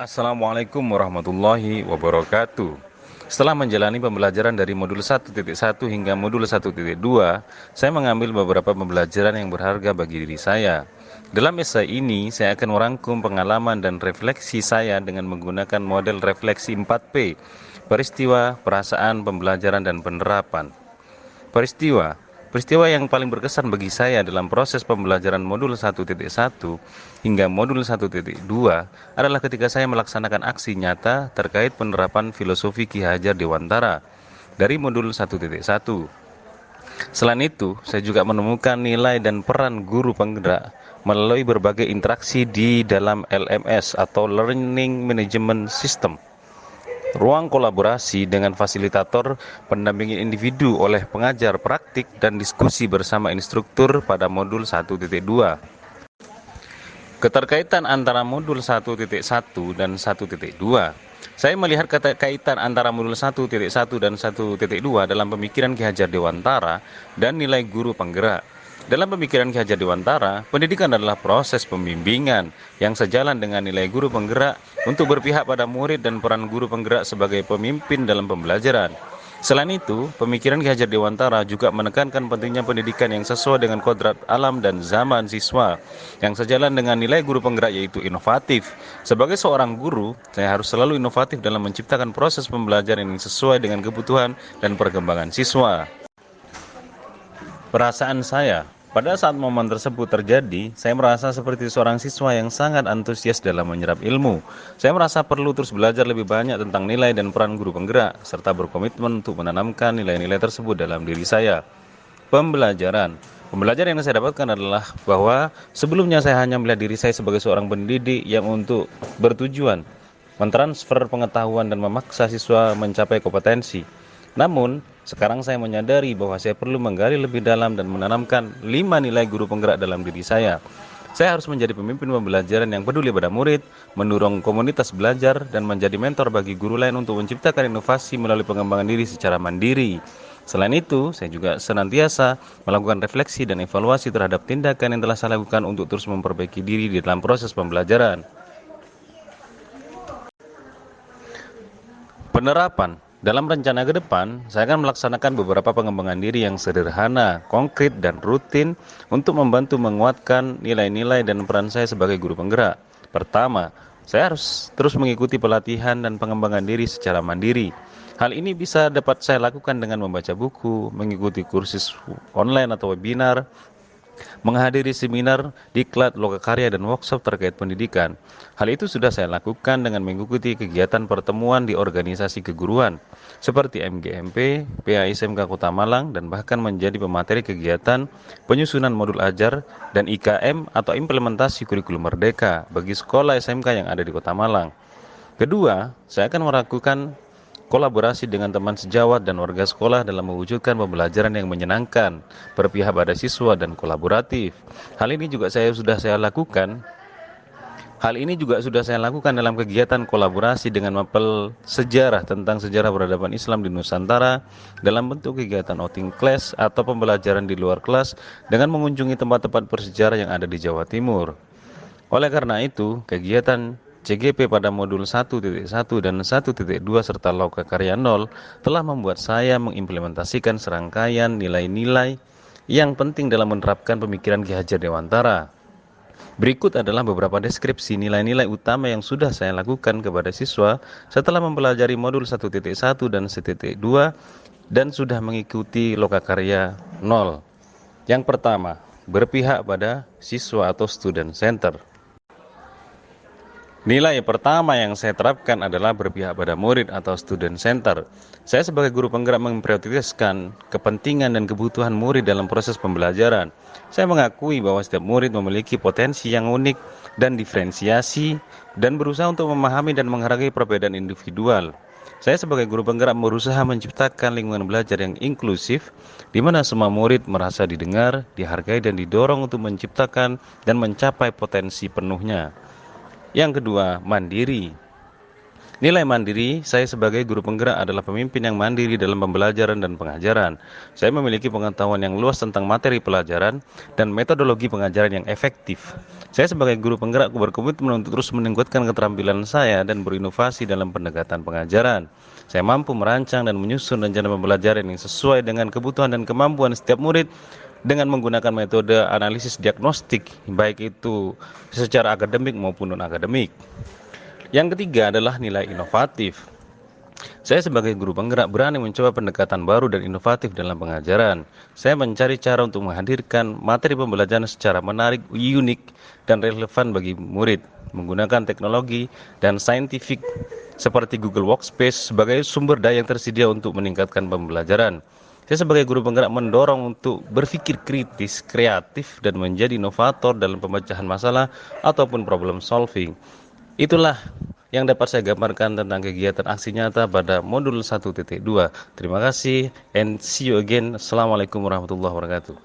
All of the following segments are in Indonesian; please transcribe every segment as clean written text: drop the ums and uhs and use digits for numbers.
Assalamualaikum warahmatullahi wabarakatuh. Setelah menjalani pembelajaran dari modul 1.1 hingga modul 1.2, saya mengambil beberapa pembelajaran yang berharga bagi diri saya. Dalam esai ini, saya akan merangkum pengalaman dan refleksi saya dengan menggunakan model refleksi 4P: peristiwa, perasaan, pembelajaran, dan penerapan. Peristiwa yang paling berkesan bagi saya dalam proses pembelajaran modul 1.1 hingga modul 1.2 adalah ketika saya melaksanakan aksi nyata terkait penerapan filosofi Ki Hajar Dewantara dari modul 1.1. Selain itu, saya juga menemukan nilai dan peran guru penggerak melalui berbagai interaksi di dalam LMS atau Learning Management System. Ruang kolaborasi dengan fasilitator, pendampingan individu oleh pengajar praktik, dan diskusi bersama instruktur pada modul 1.2. Keterkaitan antara modul 1.1 dan 1.2. Saya melihat keterkaitan antara modul 1.1 dan 1.2 dalam pemikiran Ki Hajar Dewantara dan nilai guru penggerak. Dalam pemikiran Ki Hajar Dewantara, pendidikan adalah proses pembimbingan yang sejalan dengan nilai guru penggerak untuk berpihak pada murid dan peran guru penggerak sebagai pemimpin dalam pembelajaran. Selain itu, pemikiran Ki Hajar Dewantara juga menekankan pentingnya pendidikan yang sesuai dengan kodrat alam dan zaman siswa, yang sejalan dengan nilai guru penggerak yaitu inovatif. Sebagai seorang guru, saya harus selalu inovatif dalam menciptakan proses pembelajaran yang sesuai dengan kebutuhan dan perkembangan siswa. Perasaan saya, pada saat momen tersebut terjadi, saya merasa seperti seorang siswa yang sangat antusias dalam menyerap ilmu. Saya merasa perlu terus belajar lebih banyak tentang nilai dan peran guru penggerak, serta berkomitmen untuk menanamkan nilai-nilai tersebut dalam diri saya. Pembelajaran yang saya dapatkan adalah bahwa sebelumnya saya hanya melihat diri saya sebagai seorang pendidik yang untuk bertujuan mentransfer pengetahuan dan memaksa siswa mencapai kompetensi. Namun, sekarang saya menyadari bahwa saya perlu menggali lebih dalam dan menanamkan 5 nilai guru penggerak dalam diri saya. Saya harus menjadi pemimpin pembelajaran yang peduli pada murid, mendorong komunitas belajar, dan menjadi mentor bagi guru lain untuk menciptakan inovasi melalui pengembangan diri secara mandiri. Selain itu, saya juga senantiasa melakukan refleksi dan evaluasi terhadap tindakan yang telah saya lakukan untuk terus memperbaiki diri di dalam proses pembelajaran. Penerapan. Dalam rencana ke depan, saya akan melaksanakan beberapa pengembangan diri yang sederhana, konkret, dan rutin untuk membantu menguatkan nilai-nilai dan peran saya sebagai guru penggerak. Pertama, saya harus terus mengikuti pelatihan dan pengembangan diri secara mandiri. Hal ini bisa dapat saya lakukan dengan membaca buku, mengikuti kursus online atau webinar, menghadiri seminar, diklat, lokakarya, dan workshop terkait pendidikan. Hal itu sudah saya lakukan dengan mengikuti kegiatan pertemuan di organisasi keguruan, seperti MGMP, PASMK Kota Malang, dan bahkan menjadi pemateri kegiatan penyusunan modul ajar dan IKM atau implementasi kurikulum merdeka bagi sekolah SMK yang ada di Kota Malang. Kedua, saya akan melakukan kolaborasi dengan teman sejawat dan warga sekolah dalam mewujudkan pembelajaran yang menyenangkan, berpihak pada siswa, dan kolaboratif. Hal ini juga sudah saya lakukan dalam kegiatan kolaborasi dengan mapel sejarah tentang sejarah peradaban Islam di Nusantara dalam bentuk kegiatan outing class atau pembelajaran di luar kelas dengan mengunjungi tempat-tempat bersejarah yang ada di Jawa Timur. Oleh karena itu, kegiatan CGP pada modul 1.1 dan 1.2 serta Lokakarya 0 telah membuat saya mengimplementasikan serangkaian nilai-nilai yang penting dalam menerapkan pemikiran Ki Hajar Dewantara. Berikut adalah beberapa deskripsi nilai-nilai utama yang sudah saya lakukan kepada siswa setelah mempelajari modul 1.1 dan 1.2 dan sudah mengikuti Lokakarya 0. Yang pertama, berpihak pada siswa atau student center. Nilai pertama yang saya terapkan adalah berpihak pada murid atau student center. Saya sebagai guru penggerak memprioritaskan kepentingan dan kebutuhan murid dalam proses pembelajaran. Saya mengakui bahwa setiap murid memiliki potensi yang unik dan diferensiasi dan berusaha untuk memahami dan menghargai perbedaan individual. Saya sebagai guru penggerak berusaha menciptakan lingkungan belajar yang inklusif, di mana semua murid merasa didengar, dihargai, dan didorong untuk menciptakan dan mencapai potensi penuhnya. Yang kedua, mandiri. Nilai mandiri, saya sebagai guru penggerak adalah pemimpin yang mandiri dalam pembelajaran dan pengajaran. Saya memiliki pengetahuan yang luas tentang materi pelajaran dan metodologi pengajaran yang efektif. Saya sebagai guru penggerak berkomitmen untuk terus meningkatkan keterampilan saya dan berinovasi dalam pendekatan pengajaran. Saya mampu merancang dan menyusun rencana pembelajaran yang sesuai dengan kebutuhan dan kemampuan setiap murid dengan menggunakan metode analisis diagnostik, baik itu secara akademik maupun non-akademik. Yang ketiga adalah nilai inovatif. Saya sebagai guru penggerak berani mencoba pendekatan baru dan inovatif dalam pengajaran. Saya mencari cara untuk menghadirkan materi pembelajaran secara menarik, unik, dan relevan bagi murid, menggunakan teknologi dan saintifik seperti Google Workspace sebagai sumber daya yang tersedia untuk meningkatkan pembelajaran. Saya sebagai guru penggerak mendorong untuk berpikir kritis, kreatif, dan menjadi inovator dalam pemecahan masalah ataupun problem solving. Itulah yang dapat saya gambarkan tentang kegiatan aksi nyata pada modul 1.2. Terima kasih and see you again. Assalamualaikum warahmatullahi wabarakatuh.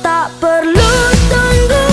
Tak perlu tunggu